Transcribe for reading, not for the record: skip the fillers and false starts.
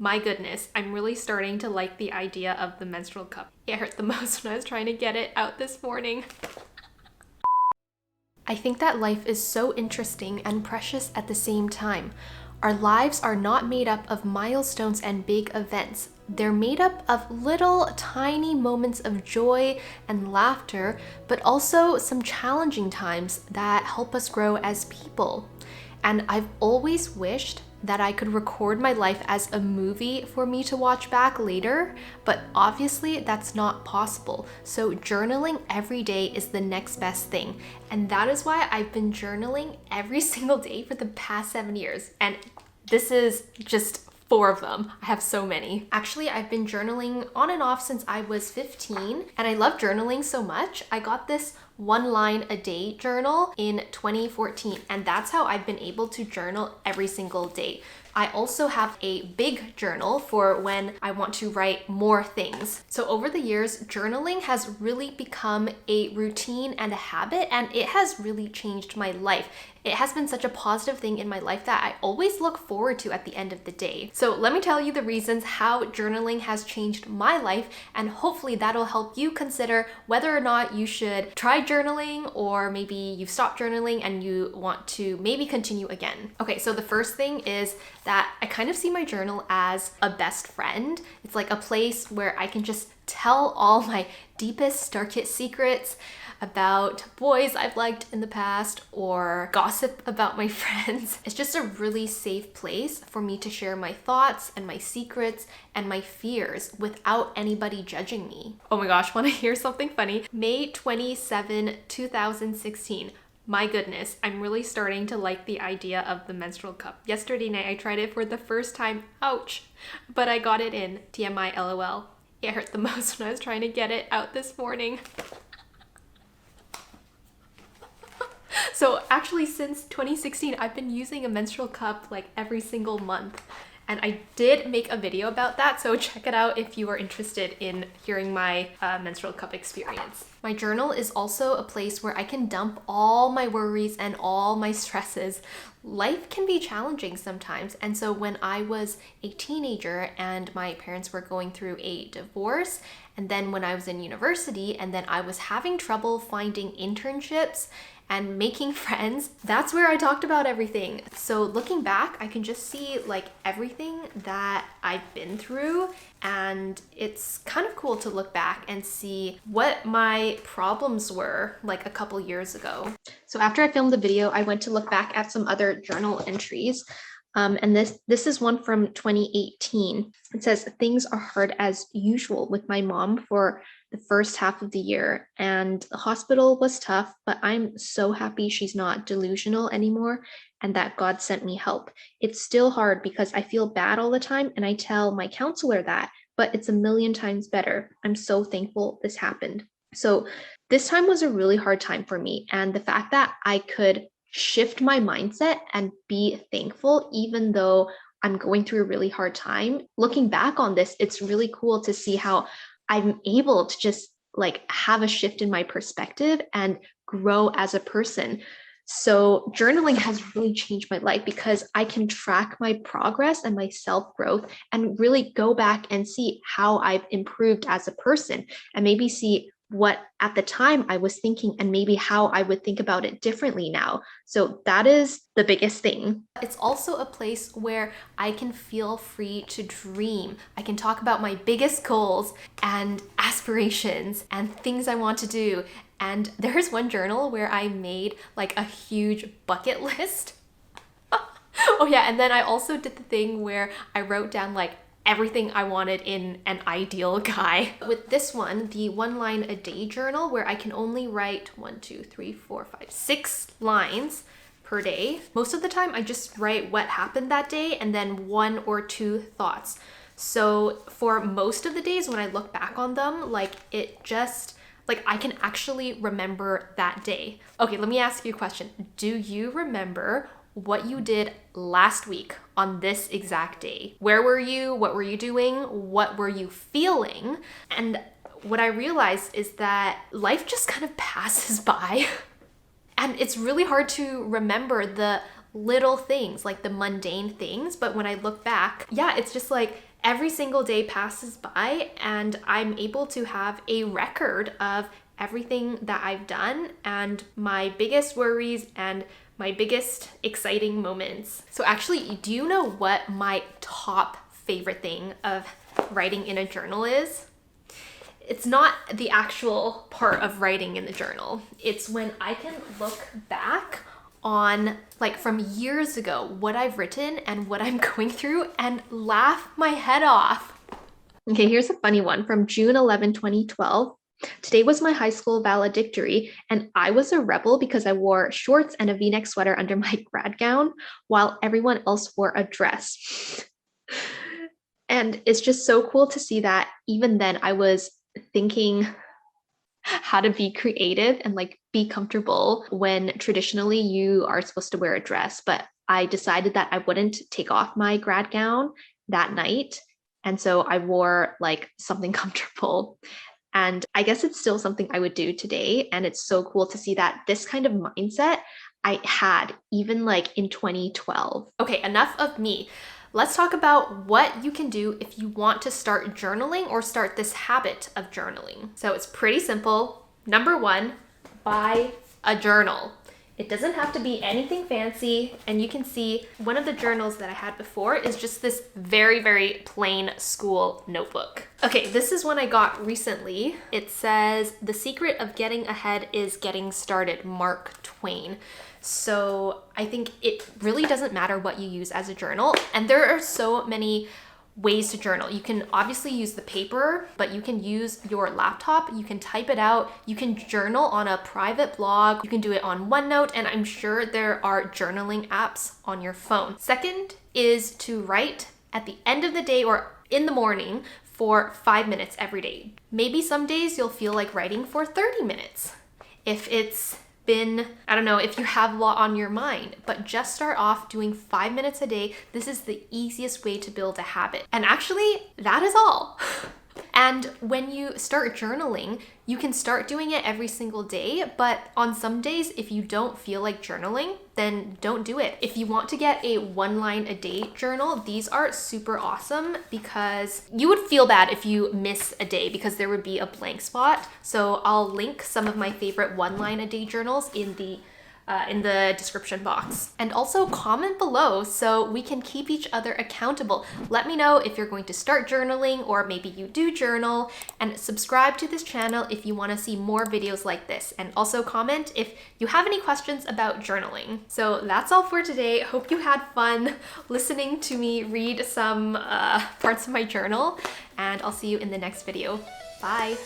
My goodness, I'm really starting to like the idea of the menstrual cup. It hurt the most when I was trying to get it out this morning. I think that life is so interesting and precious at the same time. Our lives are not made up of milestones and big events. They're made up of little tiny moments of joy and laughter, but also some challenging times that help us grow as people. And I've always wished that I could record my life as a movie for me to watch back later, but obviously that's not possible. So journaling every day is the next best thing. And that is why I've been journaling every single day for the past 7 years. And this is just 4 of them. I have so many. Actually, I've been journaling on and off since I was 15, and I love journaling so much. I got this 1 line a day journal in 2014, and that's how I've been able to journal every single day. I also have a big journal for when I want to write more things. So over the years, journaling has really become a routine and a habit, and it has really changed my life. It has been such a positive thing in my life that I always look forward to at the end of the day. So let me tell you the reasons how journaling has changed my life, and hopefully that'll help you consider whether or not you should try journaling, or maybe you've stopped journaling and you want to maybe continue again. Okay, so the first thing is that I kind of see my journal as a best friend. It's like a place where I can just tell all my deepest, darkest secrets about boys I've liked in the past, or gossip about my friends. It's just a really safe place for me to share my thoughts and my secrets and my fears without anybody judging me. Oh my gosh, want to hear something funny? May 27, 2016. My goodness, I'm really starting to like the idea of the menstrual cup. Yesterday night I tried it for the first time, ouch, but I got it in, TMI LOL. It hurt the most when I was trying to get it out this morning. So actually since 2016, I've been using a menstrual cup like every single month. And I did make a video about that, so check it out if you are interested in hearing my menstrual cup experience. My journal is also a place where I can dump all my worries and all my stresses. Life can be challenging sometimes, and so when I was a teenager and my parents were going through a divorce, and then when I was in university and then I was having trouble finding internships and making friends, that's where I talked about everything. So looking back, I can just see like everything that I've been through, and it's kind of cool to look back and see what my problems were like a couple years ago. So after I filmed the video, I went to look back at some other journal entries. And this is one from 2018. It says, things are hard as usual with my mom for the first half of the year, and the hospital was tough, but I'm so happy she's not delusional anymore and that God sent me help. It's still hard because I feel bad all the time, and I tell my counselor that, but it's a million times better. I'm so thankful this happened. So this time was a really hard time for me, and the fact that I could shift my mindset and be thankful even though I'm going through a really hard time. Looking back on this, it's really cool to see how I'm able to just like have a shift in my perspective and grow as a person. So journaling has really changed my life because I can track my progress and my self-growth and really go back and see how I've improved as a person, and maybe see what at the time I was thinking and maybe how I would think about it differently now. So that is the biggest thing. It's also a place where I can feel free to dream. I can talk about my biggest goals and aspirations and things I want to do. And there's one journal where I made like a huge bucket list. Oh yeah, and then I also did the thing where I wrote down like everything I wanted in an ideal guy. With this one, the 1 line a day journal, where I can only write 6 lines per day. Most of the time I just write what happened that day and then 1 or 2 thoughts. So for most of the days when I look back on them, like it just, like I can actually remember that day. Okay, let me ask you a question. Do you remember what you did last week on this exact day? Where were you? What were you doing? What were you feeling? And what I realized is that life just kind of passes by. And it's really hard to remember the little things, like the mundane things. But when I look back, yeah, it's just like every single day passes by and I'm able to have a record of everything that I've done and my biggest worries and my biggest exciting moments. So actually, do you know what my top favorite thing of writing in a journal is? It's not the actual part of writing in the journal. It's when I can look back on, like, from years ago, what I've written and what I'm going through and laugh my head off. Okay, here's a funny one from June 11, 2012. Today was my high school valedictory, and I was a rebel because I wore shorts and a V-neck sweater under my grad gown while everyone else wore a dress. And it's just so cool to see that even then I was thinking how to be creative and like be comfortable when traditionally you are supposed to wear a dress. But I decided that I wouldn't take off my grad gown that night. And so I wore like something comfortable. And I guess it's still something I would do today. And it's so cool to see that this kind of mindset I had even like in 2012. Okay, enough of me. Let's talk about what you can do if you want to start journaling or start this habit of journaling. So it's pretty simple. Number one, buy a journal. It doesn't have to be anything fancy, and you can see one of the journals that I had before is just this very, very plain school notebook. Okay, this is one I got recently. It says, "The secret of getting ahead is getting started, Mark Twain." So I think it really doesn't matter what you use as a journal, and there are so many ways to journal. You can obviously use the paper, but you can use your laptop, you can type it out, you can journal on a private blog, you can do it on OneNote, and I'm sure there are journaling apps on your phone. Second is to write at the end of the day or in the morning for 5 minutes every day. Maybe some days you'll feel like writing for 30 minutes. If it's been, I don't know, if you have a lot on your mind, but just start off doing 5 minutes a day. This is the easiest way to build a habit. And actually, that is all. And when you start journaling, you can start doing it every single day, but on some days, if you don't feel like journaling, then don't do it. If you want to get a 1 line a day journal, these are super awesome because you would feel bad if you miss a day because there would be a blank spot. So I'll link some of my favorite 1 line a day journals in the description box. And also comment below so we can keep each other accountable. Let me know if you're going to start journaling or maybe you do journal, and subscribe to this channel if you want to see more videos like this. And also comment if you have any questions about journaling. So that's all for today. Hope you had fun listening to me read some parts of my journal, and I'll see you in the next video. Bye.